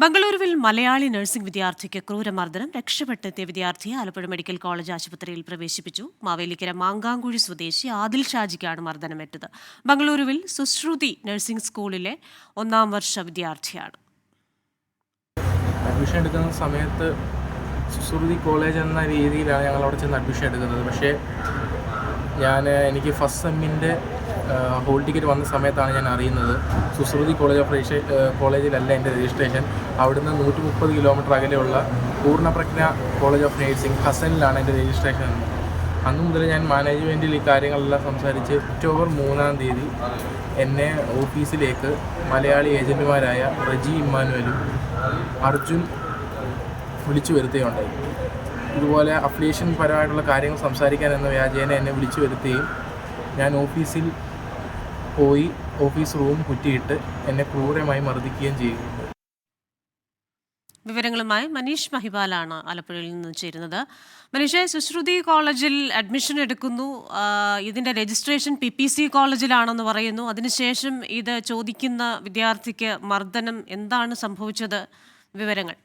ബംഗളൂരുവിൽ മലയാളി നഴ്സിംഗ് വിദ്യാർത്ഥിക്ക് ക്രൂരമർദ്ദനം. രക്ഷപ്പെട്ടെത്തിയ വിദ്യാർത്ഥിയെ ആലപ്പുഴ മെഡിക്കൽ കോളേജ് ആശുപത്രിയിൽ പ്രവേശിപ്പിച്ചു. മാവേലിക്കര മാങ്കാങ്കുഴി സ്വദേശി ആദിൽ ഷാജിക്കാണ് മർദ്ദനമേറ്റത്. ബംഗളൂരുവിൽ സുശ്രുതി നഴ്സിംഗ് സ്കൂളിലെ 1-ാം വർഷ വിദ്യാർത്ഥിയാണ്. അഡ്മിഷൻ എടുക്കുന്ന സമയത്ത് സുശ്രുതി കോളേജ് എന്ന രീതിയിലാണ് ഞങ്ങൾ അവിടെ ചെന്ന് അഡ്മിഷൻ എടുക്കുന്നത്. പക്ഷേ എനിക്ക് ഫസ്റ്റ് സെമ്മിൻ്റെ ഹോൾ ടിക്കറ്റ് വന്ന സമയത്താണ് ഞാൻ അറിയുന്നത് സുശ്രുതി കോളേജിലല്ല എൻ്റെ രജിസ്ട്രേഷൻ. അവിടുന്ന് 130 കിലോമീറ്റർ അകലെയുള്ള പൂർണ്ണപ്രജ്ഞ കോളേജ് ഓഫ് നേഴ്സിംഗ് ഹസനിലാണ് എൻ്റെ രജിസ്ട്രേഷൻ. അന്നു മുതൽ ഞാൻ മാനേജ്മെൻറ്റിൽ ഈ കാര്യങ്ങളെല്ലാം സംസാരിച്ച് ഒക്ടോബർ 3-ാം തീയതി എന്നെ ഓഫീസിലേക്ക് മലയാളി ഏജൻറ്റുമാരായ റജി ഇമ്മാനുവലും അർജുൻ വിളിച്ചു വരുത്തുകയുണ്ടായി. ഇതുപോലെ അഫിലിയേഷൻ പരമായിട്ടുള്ള കാര്യങ്ങൾ സംസാരിക്കാൻ എന്ന വ്യാജേന എന്നെ വിളിച്ചു വരുത്തുകയും ഞാൻ ഓഫീസിൽ പോയി ഓഫീസ് റൂം കുറ്റിയിട്ട് എന്നെ ക്രൂരമായി മർദ്ദിക്കുകയും ചെയ്തു. വിവരങ്ങളുമായി മനീഷ് മഹിപാലാണ് ആലപ്പുഴയിൽ നിന്ന് ചേരുന്നത്. മനീഷ്, സുശ്രുതി കോളേജിൽ അഡ്മിഷൻ എടുക്കുന്നു. ഇതിന്റെ രജിസ്ട്രേഷൻ PPC കോളേജിലാണെന്ന് പറയുന്നു. അതിനുശേഷം ഇത് ചോദിക്കുന്ന വിദ്യാർത്ഥിക്ക് മർദ്ദനം. എന്താണ് സംഭവിച്ചത്? വിവരങ്ങൾ.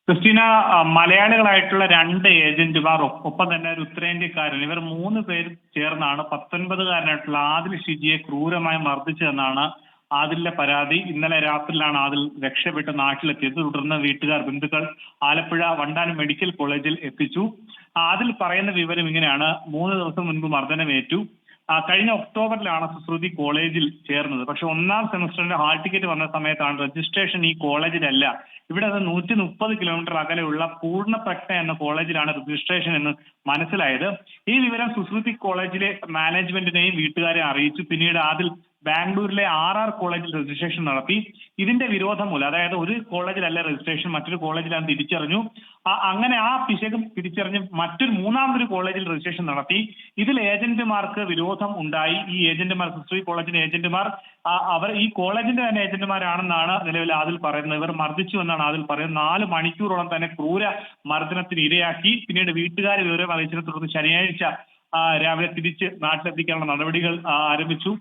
ക്രിസ്റ്റീന, മലയാളികളായിട്ടുള്ള 2 ഏജന്റുമാർ ഒപ്പം തന്നെ ഒരു ഉത്തരേന്ത്യക്കാരൻ, ഇവർ 3 പേർ ചേർന്നാണ് 19-കാരനായിട്ടുള്ള ആദിൽ ഷിജിയെ ക്രൂരമായി മർദ്ദിച്ചതെന്നാണ് ആദിലിന്റെ പരാതി. ഇന്നലെ രാത്രിയിലാണ് ആദിൽ രക്ഷപ്പെട്ട് നാട്ടിലെത്തിയത്. തുടർന്ന് ബന്ധുക്കൾ ആലപ്പുഴ വണ്ടാനം മെഡിക്കൽ കോളേജിൽ എത്തിച്ചു. ആദിൽ പറയുന്ന വിവരം ഇങ്ങനെയാണ്: 3 ദിവസം മുൻപ് മർദ്ദനമേറ്റു. കഴിഞ്ഞ ഒക്ടോബറിലാണ് സുശ്രുതി കോളേജിൽ ചേർന്നത്. പക്ഷെ 1-ാം സെമസ്റ്ററിന്റെ ഹാൾ ടിക്കറ്റ് വന്ന സമയത്താണ് രജിസ്ട്രേഷൻ ഈ കോളേജിലല്ല, ഇവിടെ അത് 130 കിലോമീറ്റർ അകലെയുള്ള പൂർണ്ണപ്രജ്ഞ എന്ന കോളേജിലാണ് രജിസ്ട്രേഷൻ എന്ന് മനസ്സിലായത്. ഈ വിവരം സുശ്രുതി കോളേജിലെ മാനേജ്മെന്റിനെയും വീട്ടുകാരെയും അറിയിച്ചു. പിന്നീട് അതിൽ ബാംഗ്ലൂരിലെ RR കോളേജിൽ രജിസ്ട്രേഷൻ നടത്തി. ഇതിന്റെ വിരോധം മൂലം, അതായത് ഒരു കോളേജിലല്ല രജിസ്ട്രേഷൻ, മറ്റൊരു കോളേജിലാണ് തിരിച്ചറിഞ്ഞു. അങ്ങനെ ആ പിശകും തിരിച്ചറിഞ്ഞ് മറ്റൊരു 3-ാമതൊരു കോളേജിൽ രജിസ്ട്രേഷൻ നടത്തി. ഇതിൽ ഏജന്റുമാർക്ക് വിരോധം ഉണ്ടായി. ഈ ഏജന്റുമാർ, സുശ്രുതി കോളേജിലെ ഏജന്റുമാർ, അവർ ഈ കോളേജിന്റെ തന്നെ ഏജന്റുമാരാണെന്നാണ് നിലവിൽ ആദിൽ പറയുന്നത്. ഇവർ മർദ്ദിച്ചു എന്നാണ് ആദിൽ പറയുന്നത്. 4 മണിക്കൂറോളം തന്നെ ക്രൂര മർദ്ദനത്തിന് ഇരയാക്കി. പിന്നീട് വീട്ടുകാരെ വിവരം അറിയിച്ചതിനെ തുടർന്ന് ശനിയാഴ്ച രാവിലെ തിരിച്ച് നാട്ടിലെത്തിക്കാനുള്ള നടപടികൾ ആരംഭിച്ചു.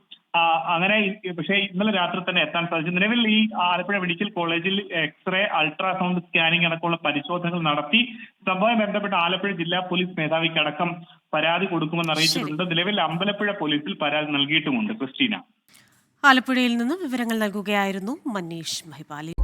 അങ്ങനെ പക്ഷേ ഇന്നലെ രാത്രി തന്നെ എത്താൻ സാധിച്ചു. നിലവിൽ ഈ ആലപ്പുഴ മെഡിക്കൽ കോളേജിൽ എക്സ്റേ, അൾട്രാസൗണ്ട് സ്കാനിംഗ് അടക്കമുള്ള പരിശോധനകൾ നടത്തി. സംഭവം ബന്ധപ്പെട്ട് ആലപ്പുഴ ജില്ലാ പോലീസ് മേധാവിക്ക് അടക്കം പരാതി കൊടുക്കുമെന്ന് അറിയിച്ചിട്ടുണ്ട്. നിലവിൽ അമ്പലപ്പുഴ പോലീസിൽ പരാതി നൽകിയിട്ടുമുണ്ട്. ക്രിസ്റ്റീന, ആലപ്പുഴയിൽ നിന്ന് വിവരങ്ങൾ നൽകുകയായിരുന്നു മനീഷ് മഹിപാലി.